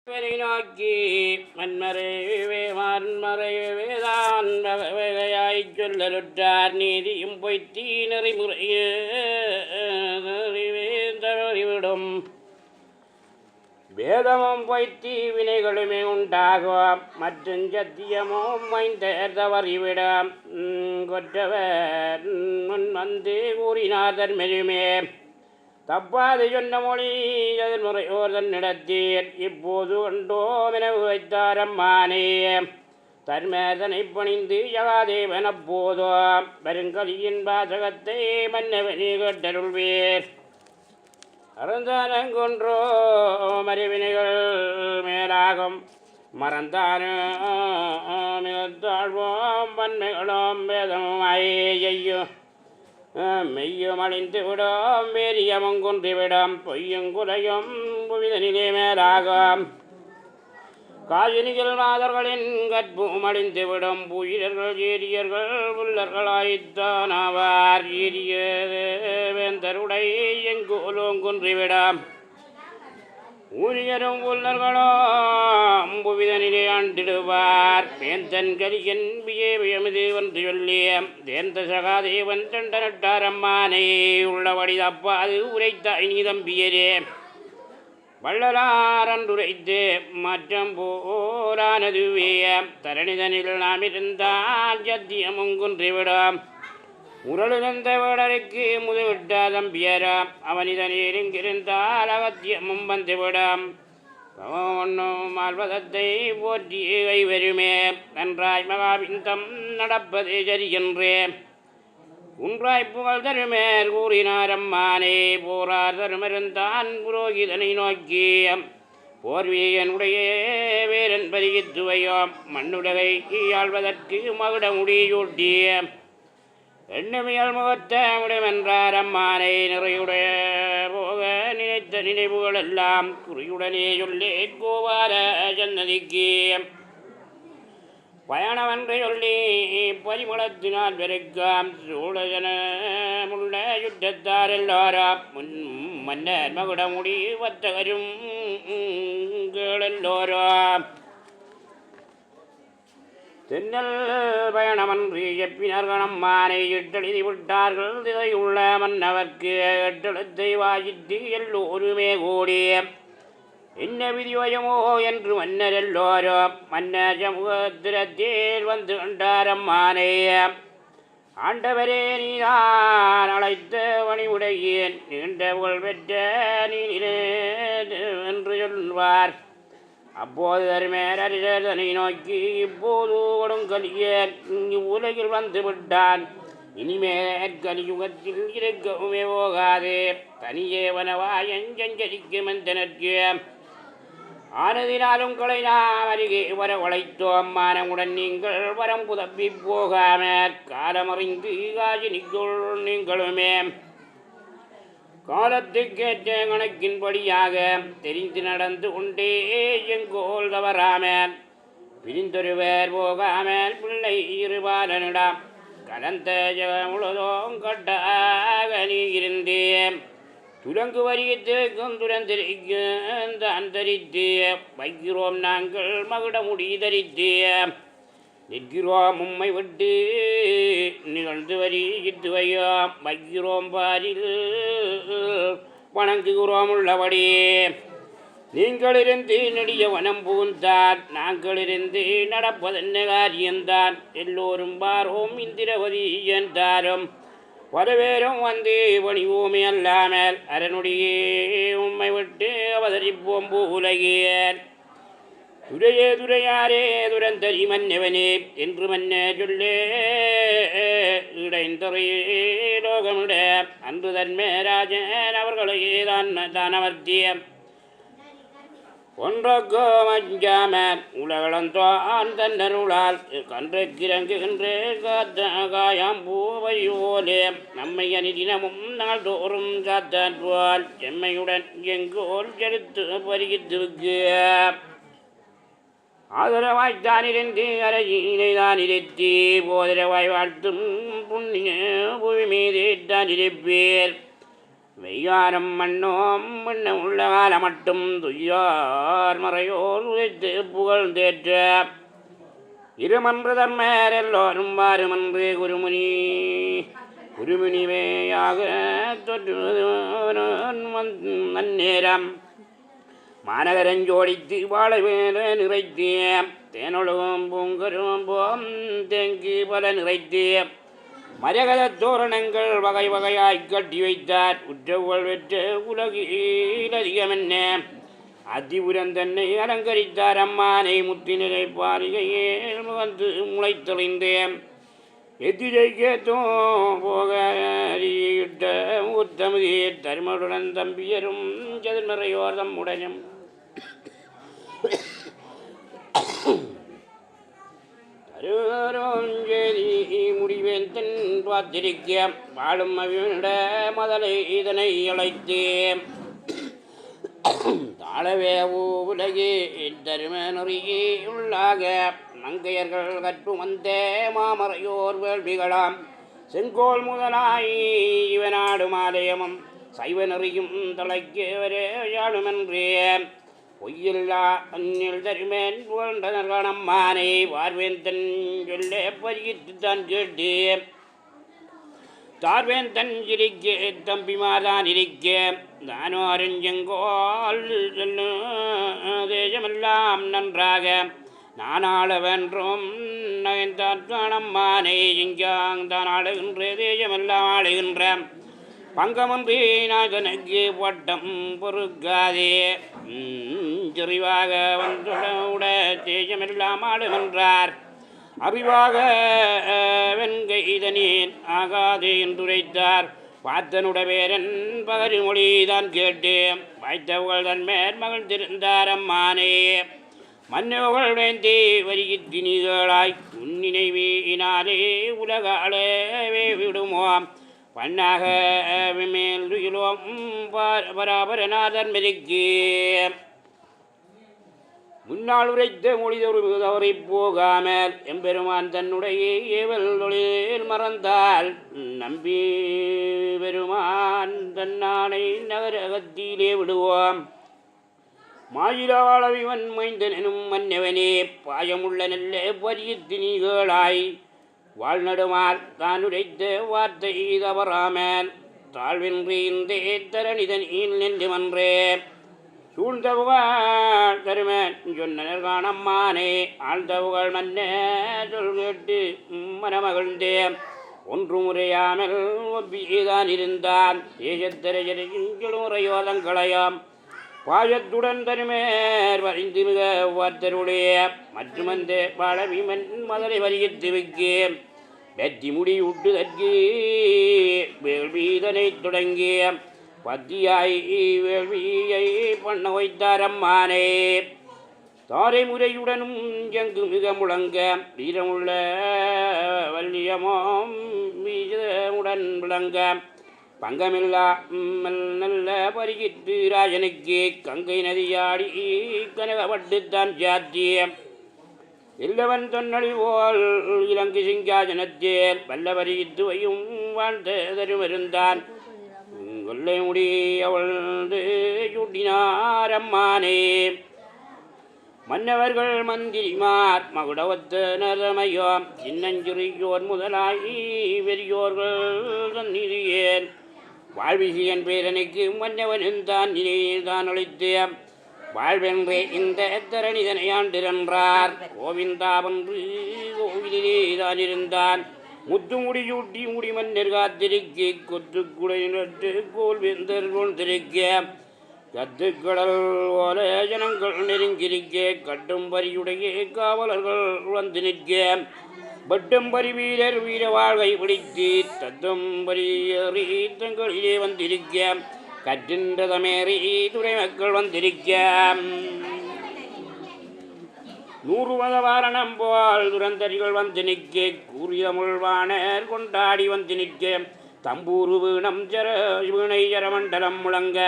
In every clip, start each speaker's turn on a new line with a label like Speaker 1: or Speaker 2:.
Speaker 1: நோக்கி மன்மறைவே மான்மறைவேதான் வகையாய்ச் சொல்லலுற்றார் நீதியும் பொய்த்தீ நெறிமுறைவிடும் வேதமும் பொய்த்தீ வினைகளுமே உண்டாகும் மற்றும் சத்தியமும் மைந்தர் தவறிவிடும் கொற்றவர் முன் வந்து கூறினார் தர்மெருமே தப்பாது சொன்ன மொழி எதிர்முறையோர் தன்னிடத்தீர் இப்போது கண்டோம் என வைத்தார் அம்மானே தர்மேதனை பணிந்து யகாதேவன் அப்போதோ வருங்கலியின் வாசகத்தை மன்னவனே கேட்டருள்வீர் அறந்தானங்கொன்றோ மறிவினைகள் மேலாகும் மறந்தாழ்வோம் பன்மைகளும் வேதமும் ஐயோ மெய்யும் அழிந்து விடும் வேரியமும் குன்றிவிடும் பொய்யும் குறையும் புவிதனிலே மேலாகும் காயினிகள் மாதர்களின் கற்பும் அழிந்துவிடும் புயிரர்கள் ஏரியர்கள் புல்லர்களாய்த்தானாவார் ஏரிய வேந்தருடை எங்கோலும் குன்றிவிடும் ஊரியரும் புல்லர்களும் புவிதனிலே ஆண்டிடுவார் வேந்தன் கரியன் வியமிது என்று சொல்லிய தேந்த சகாதேவன் தண்டனட்டார் அம்மானை உள்ளபடி தப்பாது உரைத்தாய் நீ தம்பியரே வள்ளலார் அன்றுரைத்து மற்றும் போரானதுவே தரணிதனில் நாம் இருந்தால் சத்தியமும் குன்றிவிடும் உரளிருந்த வேடருக்கு முதுவிட்ட தம்பியரா அவனிதனில் இங்கிருந்தால் அகத்தியமும் வந்துவிடும் ஒன்னும் மால்வதத்தை போற்றி கைவருமே நன்றாய் மகாபிந்தம் நடப்பது சரியென்றே உன்றாய் புகழ் தருமேர் கூறினார் அம்மானே போரார் தருமருந்தான் புரோகிதனை நோக்கி போர்வீயனுடைய வேரன் பரிகித்துவையோம் மண்ணுலகை ஆள்வதற்கு மகுட முடியூட்டிய எண்ணுமையால் முகத்த விடமென்றார் அம்மானை நிறையுடைய போக நினைத்த நினைவுகள் எல்லாம் குறியுடனே சொல்லே கோவார ஜன்னதிக்கு பயணவென்று சொல்லி பரிமளத்தினால் பெருக்காம் சூழஜனமுள்ள யுத்தத்தார் எல்லாராம் மன்னர் மகுடமுடி வத்தகரும் எல்லோராம் தென்னல் பயணமன்றி எப்பினர்கணம் மானை எட்டெழுதி விட்டார்கள் திதையுள்ள மன்னவர்க்கு எட்டெழுத்தை வாசித்து எல்லோருமே கூடி என்ன விதிவயமோ என்று மன்னர் எல்லோரும் மன்னர் சமூகத்திரத்தில் வந்து கண்டார் அம்மானே ஆண்டவரே நீதான் அழைத்த பணிவுடையேன் நீண்ட புகழ் பெற்ற நீ என்று சொல்வார் அப்போது தருமேர் அரிசனை நோக்கி இப்போது கொடுங்கலியர் உலகில் வந்து விட்டான் இனிமேற் கலியுகத்தில் இருக்கவுமே போகாது தனியே வனவாயஞ்சரிக்கும் எந்தனற்கு ஆனதினாலும் கொலை நாம் அருகே வர உழைத்தோம் மானமுடன் நீங்கள் வரம் புதப்பி போகாமற் காலமறிந்து காஜினிக்குள் நீங்களுமே காலத்துக்கேற்ற கணக்கின்படியாக தெரிந்து நடந்து கொண்டே எங்கோல் தவறாமல் பிரிந்தொருவர் போகாமல் பிள்ளை இருபாலனிடம் கலந்த முழுதும் கட்டாக நீ இருந்தேன் துலங்கு வரியத்திற்கும் துரந்தரிக்கும் தான் தரித்து வைக்கிறோம் நாங்கள் மகுட முடி தரித்து நிற்கிறோம் உம்மை விட்டு நிகழ்ந்து வரி இட்டுவையோம் வைக்கிறோம் பாரில் வணங்குகிறோம் உள்ளபடி நீங்களிருந்து நெடிய வனம் பூந்தார் நாங்களிருந்து நடப்பதென்ன காரியந்தான் எல்லோரும் பாரோம் இந்திரவதி என்றாரும் வரவேறும் வந்து பணிவோமே அல்லாமல் அரணுடைய உம்மை விட்டு அவதரிப்போம் பூலகியர் துரையே துரையாரே துரந்தரி மன்னவனே என்று மன்ன சொல்லே இடைந்தறையே லோகமிட அன்று தன்மேராஜன் அவர்களையே தான் அமர்த்திய ஒன்றொக்கோ மஞ்சாமன் உலகளந்தான் தன்னருளால் கன்றுக்கிறங்குகின்ற காயாம் பூவையோலே நம்மை அணிதினமும் நாள்தோறும் காத்தான் போல் செம்மையுடன் எங்கோல் செலுத்து பருகித்திருக்கு ஆதரவாய்த்தானிருந்து அரசினைதான் இருத்தி போதரவாய் வாழ்த்தும் புண்ணிய புவி மீது தான் இருப்பேர் வெய்யாரம் மண்ணோம் முன்ன உள்ள கால மட்டும் துய்யார் மறையோர் உதைத்து புகழ்ந்தேற்ற இருமன்று தர்மர் எல்லோரும் வாருமன்று குருமுனிவேயாக நன்னேரம் மாநகரஞ்சோடித்து வாழ வேல நிறைத்தே தேனொழுகும் பூங்கரும் போம் தேங்கி பல நிறைத்தே மரகத தோரணங்கள் வகை வகையாய் கட்டி வைத்தார். உற்றவுகள் வெற்ற உலகில் அதிகமென்ன அதிபுரம் தன்னை அலங்கரித்தார். அம்மானை முத்தினிலை பாரிகையில் முகந்து முளைத்தொழிந்தேன் எதிரை கேத்தோ போக அறியிட்ட உத்தமதி தருமருடன் தம்பியரும் சதுர்மறையோர் தம்முடனும் தருரோஞ்செறி முடிவேன் தன் பார்த்திருக்க வாழும் அவிட மதலை இதனை அழைத்தேன் தாழவே உலகே தருமனுரியே உள்ளாக மங்கையர்கள் கற்பு வந்த மாமறையோர் வேள்விகளாம் செங்கோல் முதலாய் இவனாடு மாலயமும் சைவனறியும் தலைக்கு வரே யாழுமென்றே பொய்யில்லா அந்நில் தருமேன் புகழ்ந்தனர்கானம்மானை வார்வேன் தன் சொல்லே பறியிட்டு தான் கேட்டு தார்வேன் தன் சிரிக்க தம்பிமாதான் இருக்க தானோ அறிஞ்செங்கோல் தேசமெல்லாம் நன்றாக நானாள வென்றும் நயன்தானம்மானை இங்காங் தான் ஆளுகின்ற தேசமெல்லாம் ஆளுகின்ற பங்கமன்றி நான் தனக்கு பட்டம் பொறுக்காதே செறிவாக வந்துட தேசமெல்லாம் ஆளுகின்றார் அறிவாக வெண்கை இதனேன் ஆகாதே என்றுரைத்தார். பார்த்தனுட பேரன் பகரிமொழி தான் கேட்டு வாய்த்தவர்கள் தன் மேற் மகிழ்ந்திருந்தார். அம்மானே மன்னவர்கள் வேந்தே வரிகித்தினிகளாய் உன்னினைவினாலே உலகாளவே விடுமோம் பண்ணாக மேல் துயிலோம் பராபரநாதன் மெருக்கே முன்னால் உரைத்த மொழிதொரு தவறி போகாமல் எம்பெருமான் தன்னுடைய ஏவல் தொழில் மறந்தால் நம்பி பெருமான் தன்னானை நகரகத்திலே விடுவோம். மாயிலாளவிவன் மைந்தனும் மன்னவனே பாயமுள்ள நல்ல பரியத்தினிகளாய் வாழ்நடுமால் தான் உரைத்த வார்த்தை தவறாமல் தாழ்வின்றி இந்த தரணிதனில் நின்று மன்றே சூழ்ந்தவுகள் தருமன் சொன்னர் காணம்மானே ஆழ்ந்தவுகள் மன்ன சொல் கேட்டு மனமகிழ்ந்தே ஒன்று முறையாமல் ஒப்பிதான் இருந்தான் தேசத்தரையோதங்களையாம் பாயத்துடன் தருமேர் வரைந்து மிக வார்த்தருடைய மற்றுமந்த பாலவிமன் மதலை வரியித்து வைக்கே வெற்றி முடி விட்டு தற்கு வேள்வீதனை தொடங்கிய பத்தியாய் வேள்வியை பண்ண வைத்தார். அம்மானே தாரை முறையுடனும் எங்கு மிக முழங்க வீரமுள்ள வல்லியமோம் வீரமுடன் விளங்க பங்கமில்லா நல்ல பரிகிட்டு ராஜனுக்கு கங்கை நதியாடி கனகப்பட்டுத்தான் சாத்திய இல்லவன் தொன்னழி போல் இலங்கை சிங்காஜனத்தேல் வல்ல பரிகித்து வையும் வாழ்ந்த தருமருந்தான் கொல்லை முடி அவளது சுட்டினார். அம்மானே மன்னவர்கள் மந்திரிமார் மகுடவத்த நரமையோம் சின்னஞ்சிறியோர் முதலாகி பெரியோர்கள் தன்னிதியேன் வாழ்விசியன் பேரனுக்கு மன்னவன் தான் நினைதான் அளித்தே வாழ்வென்றே இந்த தரணிதனை ஆண்டிருந்தார். கோவிந்தாவன்று கோவிலே தான் இருந்தான் முத்து முடியூட்டி முடி மன்னர் காத்திருக்க கொத்து குடை நட்டு கோல் வெந்தர் கொண்டிருக்க கத்துக்கடல் ஓல ஜனங்கள் நெருங்கிருக்க கட்டும் பரியுடைய காவலர்கள் வந்து நிற்க பட்டம் பரி வீரர் வீர வாழ்வை பிடித்து தத்தம் பரியறி தங்களிலே வந்திருக்க கற்றின்றதமேறி துறை மக்கள் வந்திருக்க 100 மதவாரணம் போல் துரந்தரிகள் வந்து நிற்க கூறியமுழ்வானர் கொண்டாடி வந்து நிற்க தம்பூரு வீணம் வீணை ஜரமண்டலம் முழங்க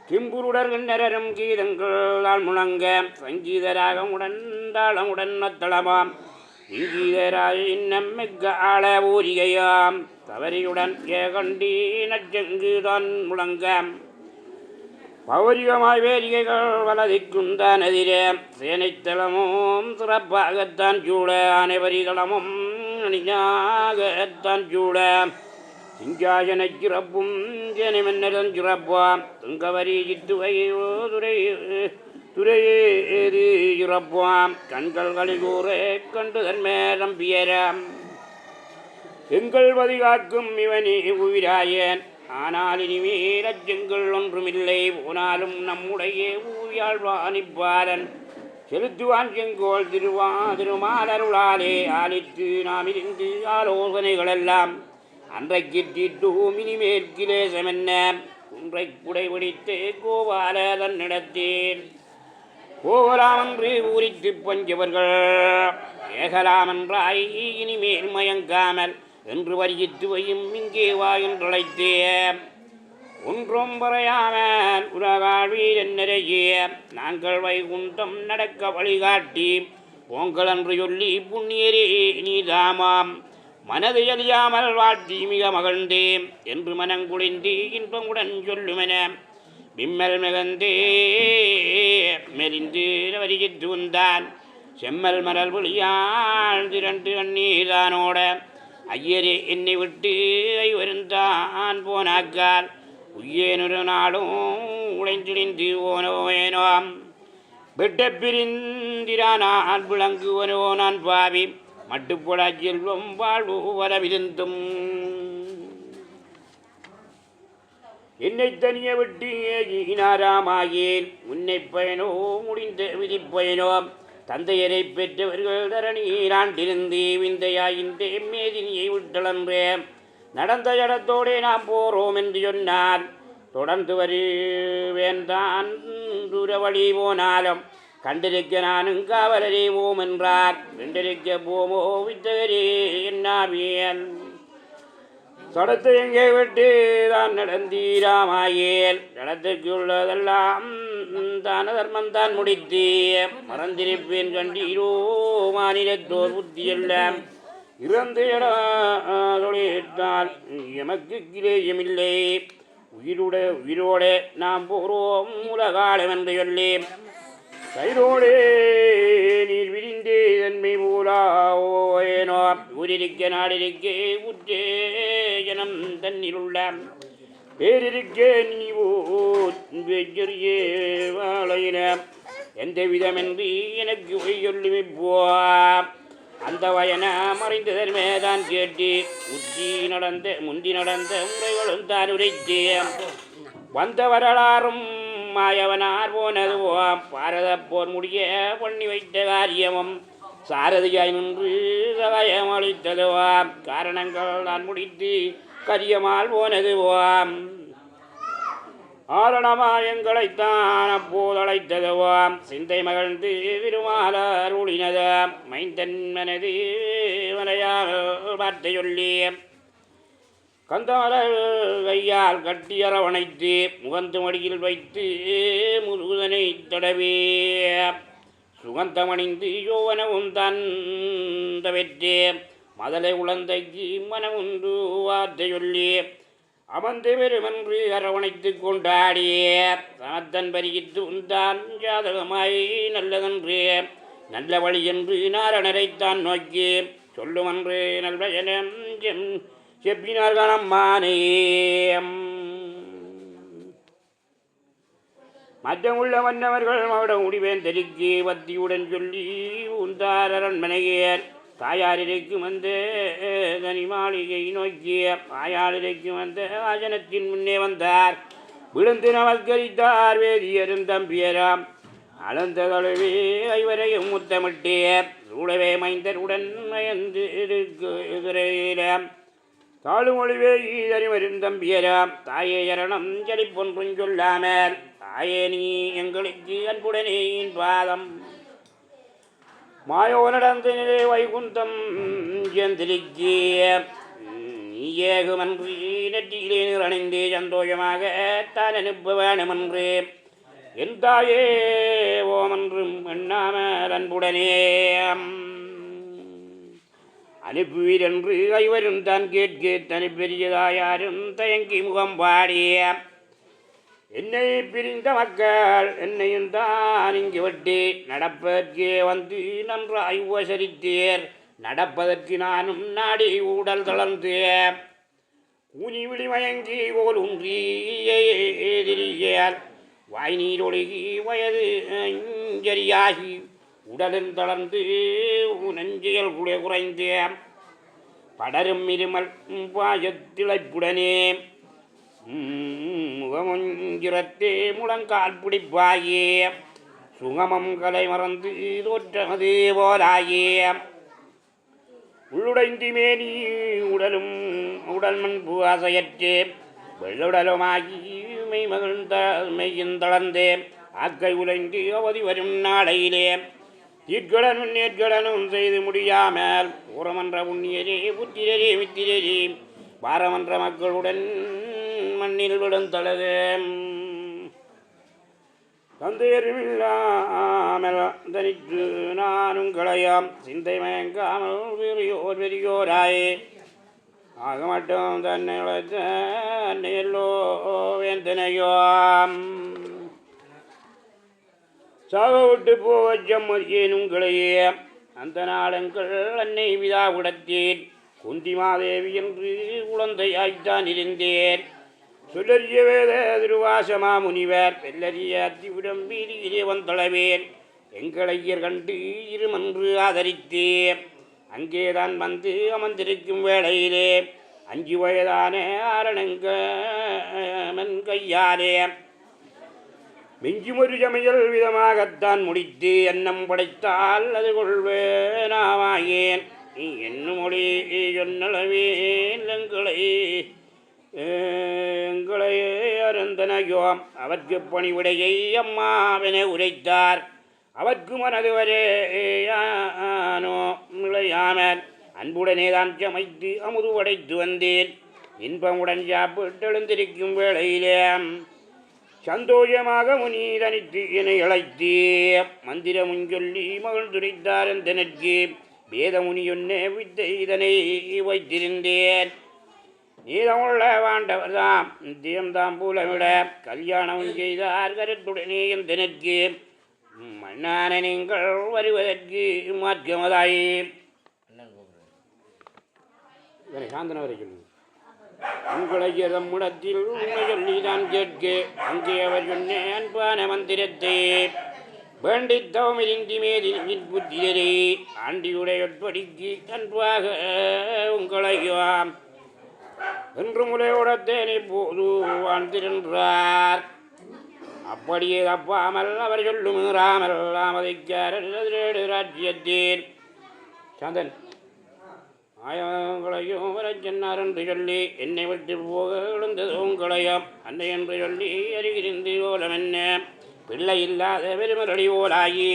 Speaker 1: கிம்புருடர் நரரும் கீதங்கள் முழங்க சங்கீதராகமுடன் தாளமுடன் நத்தளமாம் இங்கீதராய் நம்மிக்க ஆள ஊரிகையாம் தவறியுடன் ஏகண்டி நச்செங்குதான் முழங்க பௌரிகமாய் வேரிகைகள் வலதிக்குந்தான் எதிரே சேனைத்தளமும் சிறப்பாகத்தான் சூட அனைவரிகளமும் அணிஞாகத்தான் சூட சிங்காசன சிறப்பும் சேனை மன்னதன் சிறப்பாம் துங்கவரி சித்துவையோ துறையேது சிறப்பாம் கண்கள் கலிகூரே கண்டு தன்மேலம் பியராம் எங்கள் பதிகாக்கும் இவனே உயிராயன் ஆனால் இனிமேல் அச்சங்கள் ஒன்றுமில்லை போனாலும் நம்முடைய ஊயாழ்வானிப்பாரன் செலுத்துவான் செங்கோல் திருமாலருளாலே ஆலித்து நாம் இருந்து ஆலோசனைகளெல்லாம் அன்றைக்கு தீட்டோம் இனிமேல் கிலேசமென்ன குன்றை குடைபிடித்து கோபால தன்னிடத்தேன் போகலாமென்று ஊரித்து பஞ்சவர்கள் ஏகலாமென்றாய் இனிமேல் மயங்காமல் என்று வரியித்து வையும் இங்கே வா என்றழைத்தே ஒன்றும் பறையாமல் உலகாழ்வீர் என்னரையே நாங்கள் வைகுண்டம் நடக்க வழிகாட்டி பொங்கல் என்று சொல்லி புண்ணியரே நீதாமாம் மனது எழியாமல் வாழ்த்தி மிக மகிழ்ந்தேன் என்று மனங்குளிந்து இன்பமுடன் சொல்லுமென விம்மல் மிகந்தே மெலிந்து வரியித்து வந்தான் செம்மல் மரல் ஒளியாள் திரண்டு கண்ணீரானோட ஐயரே என்னை விட்டு ஐவருந்தான் போனாக்கால் உய்யேனொரு நாளும் உழைந்திழிந்து ஓனோவேனோ விட்ட பிரிந்திரானால் விளங்குவனோ நான் பாவி மட்டுப்பட செல்வம் வாழ்வு வரவிருந்தும் என்னை தனிய விட்டு ஏகினாராமாயேல் உன்னை பயனோ முடிந்த விதிப்பயனோ தந்தையரை பெற்றவர்கள் தரணீராண்டிருந்து விந்தையாயின்றே மேதினியை விட்டளன்றே நடந்த இடத்தோடே நாம் போகிறோம் என்று சொன்னார் தொடர்ந்து வருவேன்தான் தூரவழி போனாலும் கண்டிருக்க நானும் காவலறிவோம் என்றார் வெண்டிருக்க போமோ வித்தகரே என்னாவியல் சடத்தை எங்கே விட்டு தான் நடந்தீராமாயேல் நடத்துக்குள்ளதெல்லாம் தான தர்மந்தான் முடித்தே மறந்திருப்பேன் கண்டீரோ மாநிலத்தோர் புத்தியெல்லாம் இறந்து தொழித்தால் எமக்கு கிளேயமில்லை உயிரோட நாம் போகிறோம் உலகாலம் என்று சொல்லி கைரோடே நீர் விரிந்தே தன்மை போலாவோயனோ ஊரிருக்க நாடிருக்க உற்றே ஜனம் தன்னில் உள்ள பேரிருக்க நீவோ வெஜ்ஜரியே வாழையின எந்த விதமென்று எனக்கு ஒய்யொல்லுமிப்போ அந்த வயன மறைந்ததன்மேதான் கேட்டு முந்தி நடந்த முறைகளும் தான் உரைத்தே வந்த வரலாறும் மாயவனார் போனதுவோ பாரத போர் முடிய பண்ணி வைத்த காரியமும் சாரதியாய் நின்று சகாயம் அளித்ததுவோ காரணங்கள் நான் முடித்து கரியமால் போனதுவோம் ஆரணமாயங்களைத்தான் அப்போதழைத்ததுவோம் சிந்தை மகிழ்ந்து திருமாலர் ஒளினது மைந்தன் மனது மலையாக வார்த்தை சொல்லி கந்தமலர் கையால் கட்டி அரவணைத்து முகந்து மடியில் வைத்து முருகனை தடவே சுகந்தமணிந்து யோவனவும் தந்தவற்றே மதலை உளந்தைக்கு மனமுண்டு வார்த்தை சொல்லி அமர்ந்து பெருமன்று அரவணைத்து கொண்டாடிய சமத்தன் பரிகித்து உந்தான் ஜாதகமாய் நல்லதன்று நல்ல வழி என்று நாரணரைத்தான் நோக்கி சொல்லுமன்று நல்வயனம் செப்பினார் கணம்மானே மற்றமுள்ள மன்னவர்கள் மவிட முடிவேந்தருக்கு பத்தியுடன் சொல்லி உந்தார் அரண்மனையேர் தாயாரிரைக்கும் வந்த தனி மாளிகை நோக்கிய தாயாரிரைக்கும் வந்த ஆசனத்தின் முன்னே வந்தார் விழுந்து நமஸ்கரித்தார் வேதியரும் தம்பியராம் அளந்த தொலைவே ஐவரையும் முத்தமிட்டே சூழவே மைந்தருடன் மயந்து இருக்கிறேன் தாழுமொழிவே ஈதறி வரும் தம்பியராம் தாயே சரணம் செழிப்பொன்றும் சொல்லாமல் தாயே நீ எங்களுக்கு அன்புடனே பாதம் மாயோ நடந்த நிலை வைகுந்தம் செந்திருக்கிய நீ ஏகுமன்று நெற்றியிலே நிறணிந்தே சந்தோஷமாக தான் அனுப்ப வேணுமென்று என் தாயே ஓமன்றும் எண்ணாமல் அன்புடனே அனுப்புவீர் என்று ஐவரும் தான் கேட்க தனி பெரியதாயாரும் தயங்கி முகம் பாடிய என்னை பிரிந்த மக்கள் என்னையும் தான் இங்கு விட்டு நடப்பதற்கே வந்து நன்றாய் உபசரித்தேர். நடப்பதற்கு நானும் நாடி ஊடல் தளர்ந்தேன். ஊனி விழி மயங்கி ஓல் ஒன்றியால் வாய் நீரொழுகி வயது அஞ்சரியாகி உடலில் தளர்ந்து நெஞ்சியல் குறைந்தேன். படரும் இருமல் பாயத்திழைப்புடனே முகமொஞ்சிரத்தே முழங்கால் பிடிப்பாயே சுகமம் கலை மறந்து தோற்றமது போலாயே உள்ளுடைந்து மேனி உடலும் உடல் மண்பு அசையற்றே வெள்ளுடலுமாகி மெய்யின் தளர்ந்தே ஆக்கை உலைந்து அவதி வரும் நாளையிலே தீர்க்கடனும் நேர்கடனும் செய்து முடியாமல் ஊரமன்ற உண்ணியரே புத்திரரே மித்திரரே பாரமன்ற மக்களுடன் மண்ணில் விழுந்தளவே தந்தையருமில்லாமல் தனித்து நானும் களையாம் சிந்தை மயங்காமல் பெரியோராயே ஆக மட்டும் தன்னை எல்லோ வேந்தனையோம் சாக விட்டு போவச்சம் மதியேன் உங்களையே அந்த நாளங்கள் அன்னை விதாவிடத்தேன் குந்திமாதேவி என்று குழந்தையாய்த்தான் இருந்தேன். சொல்லறிய வேத திருவாசமா முனிவர் வெள்ளறிய அத்திவிடம் வீதியிலே வந்தளவேன் எங்களையர் கண்டு இருமன்று ஆதரித்தேன். அங்கேதான் வந்து அமர்ந்திருக்கும் வேளையிலே 5 வயதான ஆரணங்கமன் கையாலே மிஞ்சுமொரு சமையல் விதமாகத்தான் முடித்து எண்ணம் படைத்தால் அது கொள்வேனாமாயேன். நீ என்னும் மொழி சொன்னளவேன் எங்களை அருந்தனையோம் அவர்க்கு பணிவிடையை அம்மாவென உரைத்தார். அவர்க்கு மனது வரையானோ நிலையாமல் அன்புடனே தான் சமைத்து அமுது படைத்து வந்தேன். இன்பமுடன் சாப்பிட்டு எழுந்திருக்கும் வேளையிலே சந்தோஷமாக முனி தனித்து என்னை அழைத்தே மந்திரமுன் சொல்லி மகள் துரைத்தார் எந்தனற்கு வேதமுனி ஒன்னே வித்தை இதனை வைத்திருந்தேன். நீதமுள்ள வாண்டவர்தாம் நித்தியம்தாம் பூலமிட கல்யாணமும் செய்தார் கருத்துடனே எந்தனற்கு மன்னான நீங்கள் வருவதற்கு மாற்றமதாயே சாந்தன வரை சொல்லு. உங்களை முடத்தில் உண்மை சொல்லிதான் கேட்க அங்கே அவர் சொன்ன அன்பான மந்திரத்தை வேண்டி தவமிருந்தி மேதின் புத்திரரே ஆண்டியுடையொற்படிக்கு அன்பாக உங்களையாம் என்று முலையோடத்தேனை போது வாழ்ந்திருந்தார். அப்படியே தப்பாமல் அவர் சொல்லும் மீறாமல் ஆமதிக்காரர் ராஜ்யத்தேன் சாந்தன் ஆயங்களையும் வரச் சொன்னார் என்று சொல்லி என்னை விட்டு போக எழுந்தது உங்களையும் அன்னை என்று சொல்லி அருகிருந்து ஓலம் என்ன பிள்ளை இல்லாத பெருமரடி ஓலாகி